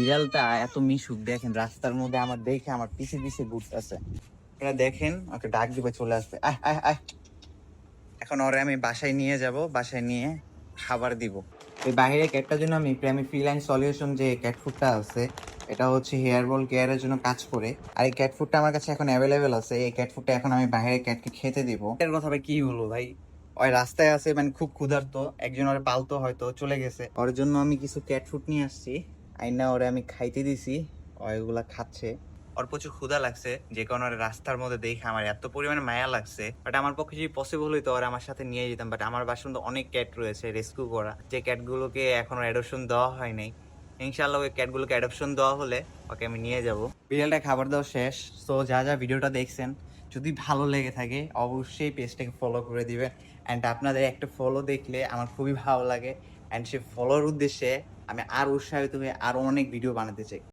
বিড়ালটা এত মিশুক দেখেন, রাস্তার মধ্যে আমার দেখে আমার পিছে পিছে ঘুরতেছে। আপনারা দেখেন, ওকে ডাক দিবে চলে আসবে, আয় আয় আয়। এখন ওরে আমি বাসায় নিয়ে যাব, বাসায় নিয়ে খাবার দিব। এই বাইরে ক্যাটটার জন্য আমি ফ্রিলাইন সলিউশন যে ক্যাট ফুডটা আছে, এটা হচ্ছে হেয়ার বল কেয়ারের জন্য কাজ করে। আর এই ক্যাট ফুডটা আমার কাছে এখন অ্যাভেলেবেল আছে। এই ক্যাট ফুডটা এখন আমি বাইরে ক্যাটকে খেতে দিব। এর কথা ভাই কি বলবো ভাই, ওই রাস্তায় আছে, মানে খুব ক্ষুধার্ত, একজন ওরে পালতো, হয়তো চলে গেছে। ওর জন্য আমি কিছু ক্যাট ফুড নিয়ে আসছি, আইনা ওরে আমি খাইতে দিছি, ওইগুলা খাচ্ছে। ওর প্রচুর ক্ষুধা লাগছে, যে কারণে ওর রাস্তার মধ্যে দেখে আমার এত পরিমাণে মায়া লাগছে। বাট আমার পক্ষে যদি পসিবল হইতো ওরা আমার সাথে নিয়ে যেতাম, বাট আমার বাসায় তো অনেক ক্যাট রয়েছে রেস্কিউ করা, যে ক্যাটগুলোকে এখনো অ্যাডপশন দেওয়া হয় নাই। ইনশাআল্লাহ ওই ক্যাটগুলোকে অ্যাডপশন দেওয়া হলে ওকে আমি নিয়ে যাব। বিড়ালটা খাবার দাওয়া শেষ। তো যা যা ভিডিওটা দেখছেন, যদি ভালো লেগে থাকে অবশ্যই পেজটাকে ফলো করে দিবেন। অ্যান্ড আপনাদের একটা ফলো দেখলে আমার খুবই ভালো লাগে, অ্যান্ড সে ফলোর উদ্দেশ্যে আমি আর উৎসাহিত হয়ে আরো অনেক ভিডিও বানাতে চাই।